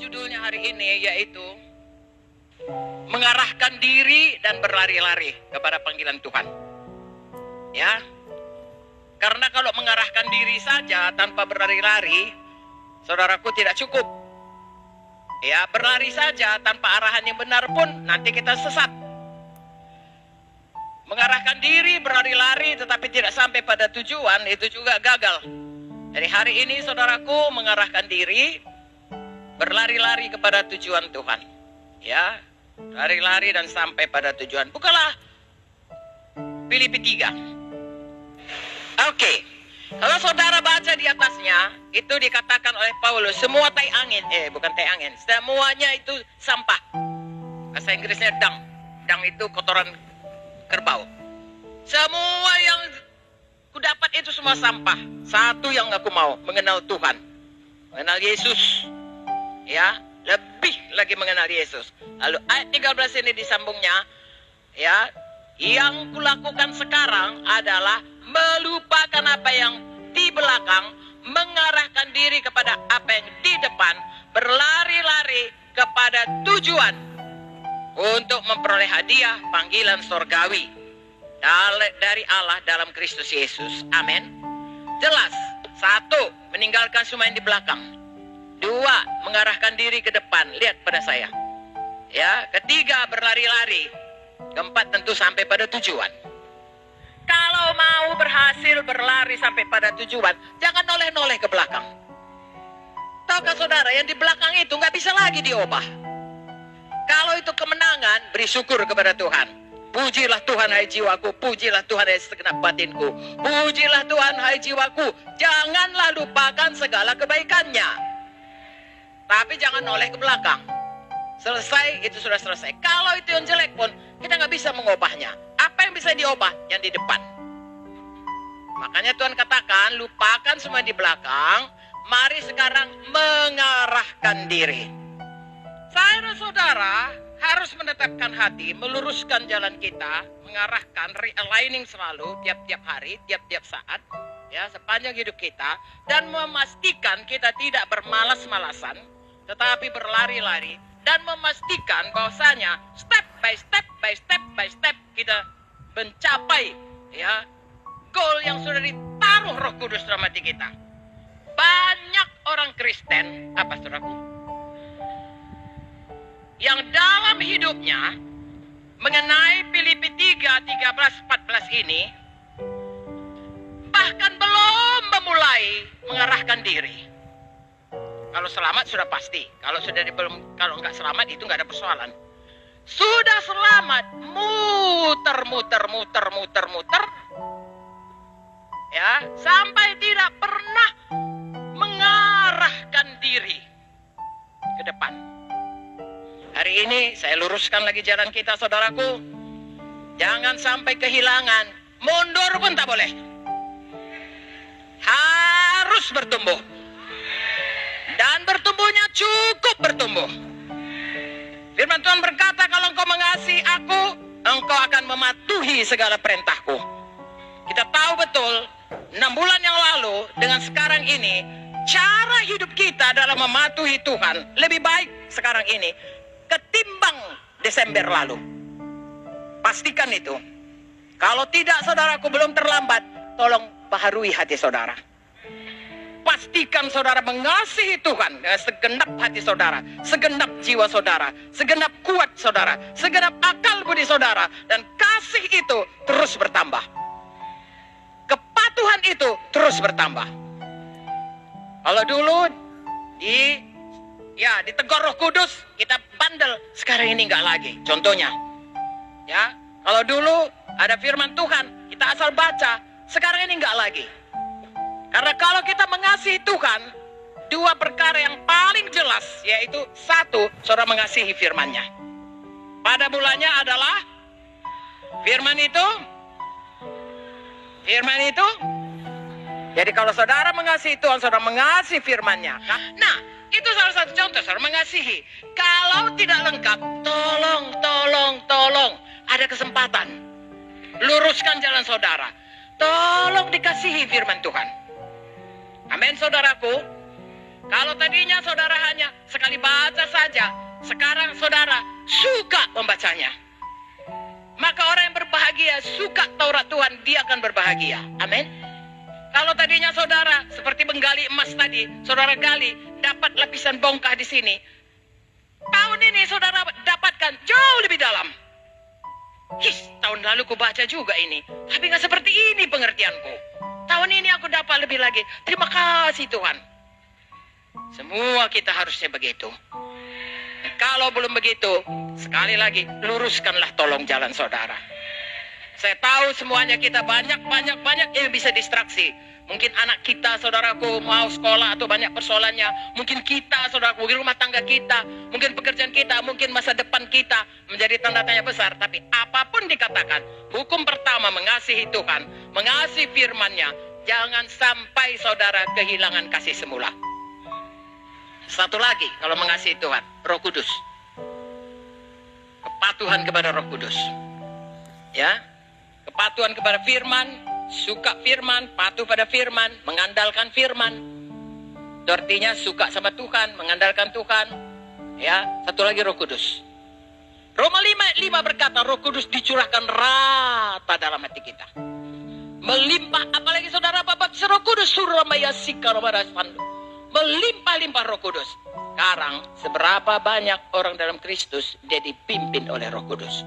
judulnya hari ini yaitu mengarahkan diri dan berlari-lari kepada panggilan Tuhan. Ya. Karena kalau mengarahkan diri saja tanpa berlari-lari, saudaraku, tidak cukup. Ya, berlari saja tanpa arahan yang benar pun nanti kita sesat. Mengarahkan diri, berlari-lari tetapi tidak sampai pada tujuan, itu juga gagal. Jadi hari ini saudaraku mengarahkan diri, berlari-lari kepada tujuan Tuhan. Ya, lari-lari dan sampai pada tujuan. Bukalah Filipi 3. Oke. Kalau saudara baca di atasnya, itu dikatakan oleh Paulus, semua tai angin, bukan tai angin, semuanya itu sampah. Bahasa Inggrisnya dung. Dung itu kotoran kerbau. Semua yang kudapat itu semua sampah. Satu yang aku mau, mengenal Tuhan. Mengenal Yesus. Ya, lebih lagi mengenal Yesus. Lalu ayat 13 ini disambungnya, ya, yang kulakukan sekarang adalah melupakan apa yang di belakang, mengarahkan diri kepada apa yang di depan, berlari-lari kepada tujuan untuk memperoleh hadiah panggilan sorgawi dari Allah dalam Kristus Yesus. Amin. Jelas. 1, meninggalkan semua yang di belakang. 2, mengarahkan diri ke depan. Lihat pada saya. Ya, 3, berlari-lari. 4, tentu sampai pada tujuan. Kalau mau berhasil berlari sampai pada tujuan, jangan noleh-noleh ke belakang. Tahukah saudara, yang di belakang itu nggak bisa lagi diubah. Kalau itu kemenangan, beri syukur kepada Tuhan. Pujilah Tuhan hai jiwaku, pujilah Tuhan hai segenap batinku. Pujilah Tuhan hai jiwaku, janganlah lupakan segala kebaikannya. Tapi jangan noleh ke belakang. Selesai, itu sudah selesai. Kalau itu yang jelek pun, kita nggak bisa mengubahnya. Apa yang bisa diubah? Yang di depan. Makanya Tuhan katakan, lupakan semua di belakang. Mari sekarang mengarahkan diri. Saya dan saudara harus menetapkan hati, meluruskan jalan kita, mengarahkan, realigning selalu, tiap-tiap hari, tiap-tiap saat, ya, sepanjang hidup kita, dan memastikan kita tidak bermalas-malasan, tetapi berlari-lari, dan memastikan bahwasanya step by step by step by step kita mencapai, ya, goal yang sudah ditaruh Roh Kudus dalam hati kita. Banyak orang Kristen, apa saudaraku, yang dalam hidupnya mengenai Filipi 3, 13, 14 ini bahkan belum memulai mengarahkan diri. Kalau selamat sudah pasti. Kalau nggak selamat itu nggak ada persoalan. Sudah selamat, muter, ya, sampai tidak pernah mengarahkan diri ke depan. Hari ini saya luruskan lagi jalan kita, saudaraku. Jangan sampai kehilangan. Mundur pun tak boleh. Harus bertumbuh. Dan bertumbuhnya cukup bertumbuh. Firman Tuhan berkata, kalau engkau mengasihi aku, engkau akan mematuhi segala perintahku. Kita tahu betul, 6 bulan yang lalu dengan sekarang ini, cara hidup kita dalam mematuhi Tuhan lebih baik sekarang ini ketimbang Desember lalu. Pastikan itu. Kalau tidak, saudaraku, belum terlambat, tolong baharui hati saudara. Pastikan saudara mengasihi Tuhan dengan segenap hati saudara, segenap jiwa saudara, segenap kuat saudara, segenap akal budi saudara, dan kasih itu terus bertambah. Kepatuhan itu terus bertambah. Kalau dulu ditegur Roh Kudus, kita bandel, sekarang ini enggak lagi. Contohnya, ya, kalau dulu ada firman Tuhan, kita asal baca, sekarang ini enggak lagi. Karena kalau kita mengasihi Tuhan, 2 perkara yang paling jelas, yaitu 1, saudara mengasihi firman-Nya. Pada mulanya adalah firman itu. Jadi kalau saudara mengasihi Tuhan, saudara mengasihi firman-Nya. Nah, itu salah satu contoh saudara mengasihi. Kalau tidak lengkap, tolong, ada kesempatan. Luruskan jalan saudara. Tolong dikasihi firman Tuhan. Amin, saudaraku. Kalau tadinya saudara hanya sekali baca saja, sekarang saudara suka membacanya. Maka orang yang berbahagia, suka Taurat Tuhan, dia akan berbahagia. Amin. Kalau tadinya saudara seperti menggali emas tadi, saudara gali, dapat lapisan bongkah di sini. Tahun ini saudara dapatkan jauh lebih dalam. Tahun lalu ku baca juga ini, tapi nggak seperti ini pengertianku. Tahun ini aku dapat lebih lagi. Terima kasih Tuhan. Semua kita harusnya begitu. Kalau belum begitu, sekali lagi, luruskanlah tolong jalan saudara. Saya tahu semuanya kita banyak yang bisa distraksi. Mungkin anak kita, saudaraku, mau sekolah atau banyak persoalannya. Mungkin kita, saudaraku, mungkin rumah tangga kita. Mungkin pekerjaan kita, mungkin masa depan kita menjadi tanda tanya besar. Tapi apapun dikatakan, hukum pertama mengasihi Tuhan, mengasihi firman-Nya. Jangan sampai saudara kehilangan kasih semula. Satu lagi, kalau mengasihi Tuhan, Roh Kudus. Kepatuhan kepada Roh Kudus. Ya, kepatuhan kepada firman, suka firman, patuh pada firman, mengandalkan firman. Itu artinya suka sama Tuhan, mengandalkan Tuhan. Ya, satu lagi Roh Kudus. Roma 5:5 berkata, Roh Kudus dicurahkan rata dalam hati kita. Melimpah, apalagi saudara Bapak Roh Kudus suruh mayasika romaraspandu. Melimpah-limpah Roh Kudus. Sekarang seberapa banyak orang dalam Kristus dia dipimpin oleh Roh Kudus.